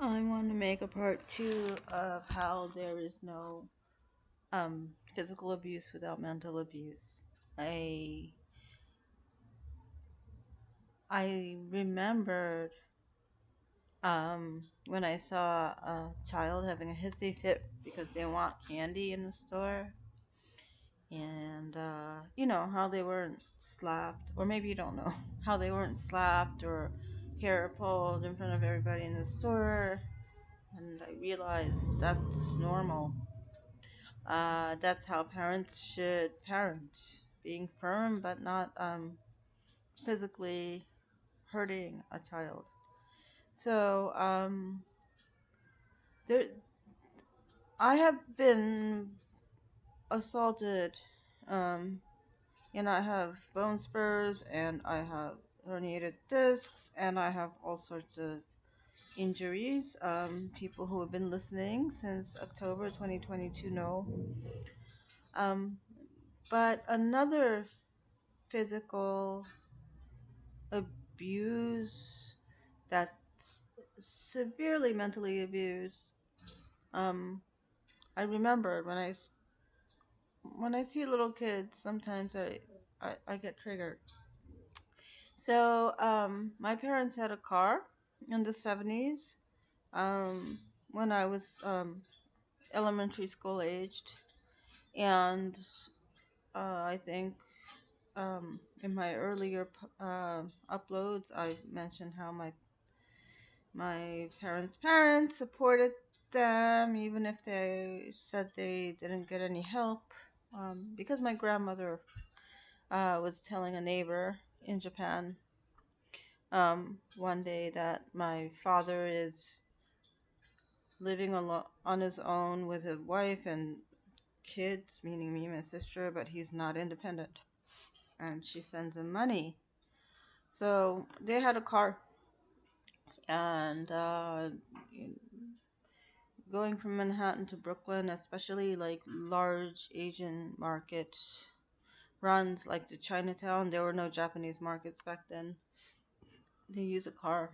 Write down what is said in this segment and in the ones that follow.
I want to make a part two of how there is no physical abuse without mental abuse. I I remembered when I saw a child having a hissy fit because they want candy in the store, and you know how they weren't slapped, or maybe you don't know how they weren't slapped or hair pulled in front of everybody in the store, and I realized that's normal. That's how parents should parent, being firm but not physically hurting a child. So there, I have been assaulted, um, and I have bone spurs, and I have herniated discs, and I have all sorts of injuries. People who have been listening since October 2022 know. Um, but another physical abuse that's severely mentally abused. Um, I remember when I see little kids, sometimes I get triggered. So my parents had a car in the 70s when I was elementary school aged, and I think in my earlier uploads I mentioned how my parents supported them even if they said they didn't get any help, because my grandmother was telling a neighbor in Japan one day that my father is living on his own with a wife and kids, meaning me and my sister, but he's not independent, and she sends him money. So they had a car, and going from Manhattan to Brooklyn, especially like large Asian market runs like the Chinatown, there were no Japanese markets back then. They use a car.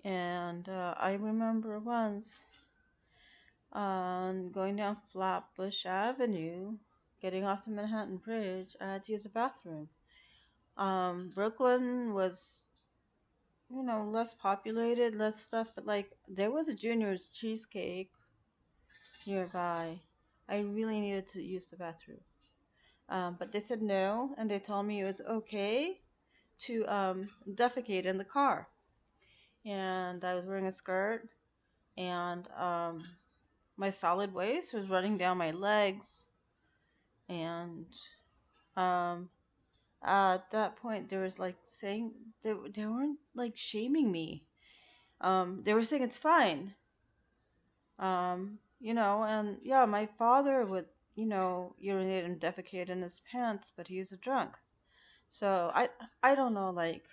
And I remember once going down Flatbush Avenue, getting off the Manhattan Bridge, I had to use the bathroom. Brooklyn was, less populated, less stuff, but like there was a Junior's cheesecake nearby. I really needed to use the bathroom. But they said no, and they told me it was okay to defecate in the car. And I was wearing a skirt, and my solid waste was running down my legs. And um, at that point, there was like saying they weren't like shaming me. They were saying it's fine. And yeah, my father would, urinate and defecate in his pants, but he was a drunk. So I don't know, like,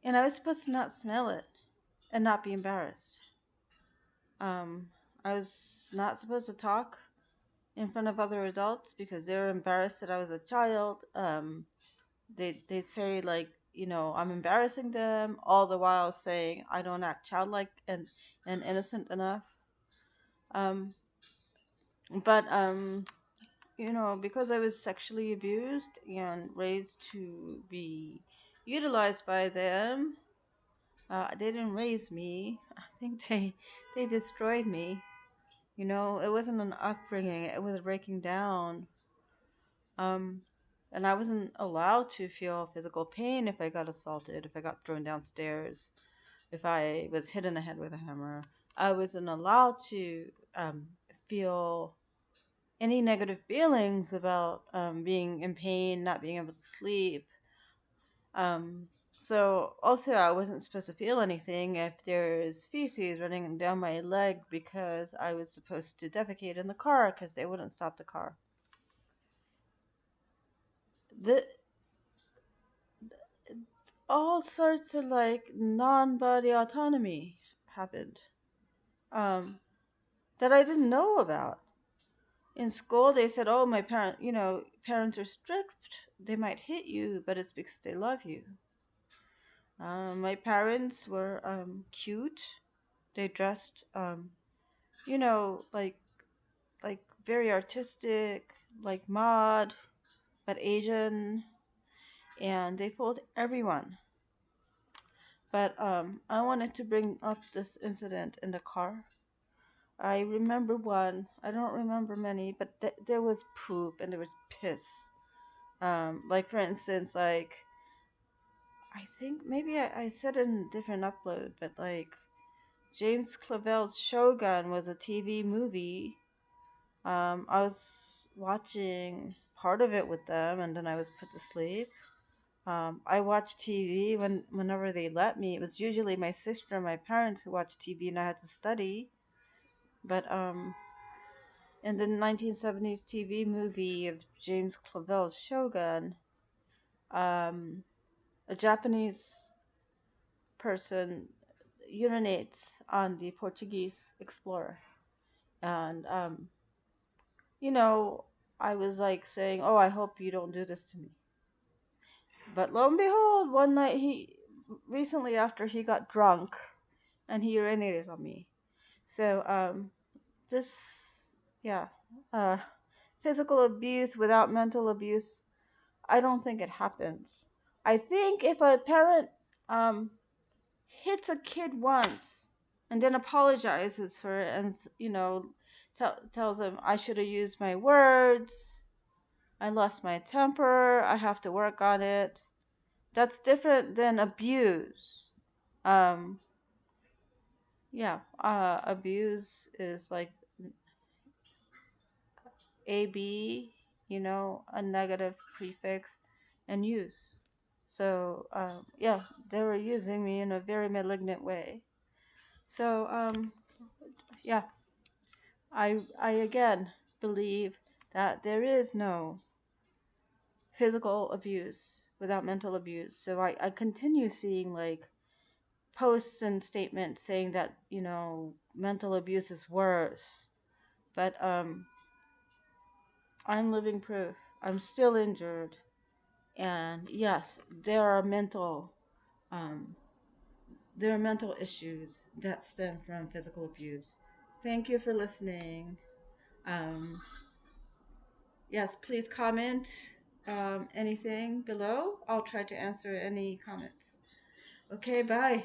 and I was supposed to not smell it and not be embarrassed. Um, I was not supposed to talk in front of other adults because they were embarrassed that I was a child. They say like, I'm embarrassing them, all the while saying I don't act childlike and innocent enough. Um, but because I was sexually abused and raised to be utilized by them, they didn't raise me. I think they destroyed me. It wasn't an upbringing; it was a breaking down. Um, and I wasn't allowed to feel physical pain if I got assaulted, if I got thrown downstairs, if I was hit in the head with a hammer. I wasn't allowed to feel any negative feelings about being in pain, not being able to sleep. Um, so also, I wasn't supposed to feel anything if there's feces running down my leg because I was supposed to defecate in the car because they wouldn't stop the car. The all sorts of like non-body autonomy happened um, that I didn't know about. In school, they said, "Oh, parents are strict. They might hit you, but it's because they love you." My parents were cute. They dressed, you know, like very artistic, like mod, but Asian, and they fooled everyone. But I wanted to bring up this incident in the car. I remember one. I don't remember many, but there was poop and there was piss. Like for instance, like I think maybe I said it in a different upload, but like James Clavell's Shogun was a TV movie. I was watching part of it with them, and then I was put to sleep. I watched TV whenever they let me. It was usually my sister and my parents who watched TV, and I had to study. But in the 1970s TV movie of James Clavell's Shogun, um, a Japanese person urinates on the Portuguese explorer, and you know, I was like saying, "Oh, I hope you don't do this to me." But lo and behold, one night recently after he got drunk, and he urinated on me. So this yeah, uh, physical abuse without mental abuse, I don't think it happens. I think if a parent um hits a kid once and then apologizes for it and tells him I should have used my words, I lost my temper, I have to work on it. That's different than abuse. Um, abuse is like AB, a negative prefix, and use. So, they were using me in a very malignant way. So, yeah, I again believe that there is no physical abuse without mental abuse. So I continue seeing like posts and statements saying that, mental abuse is worse. But I'm living proof. I'm still injured. And yes, um there are mental issues that stem from physical abuse. Thank you for listening. Um yes, please comment anything below. I'll try to answer any comments. Okay, bye.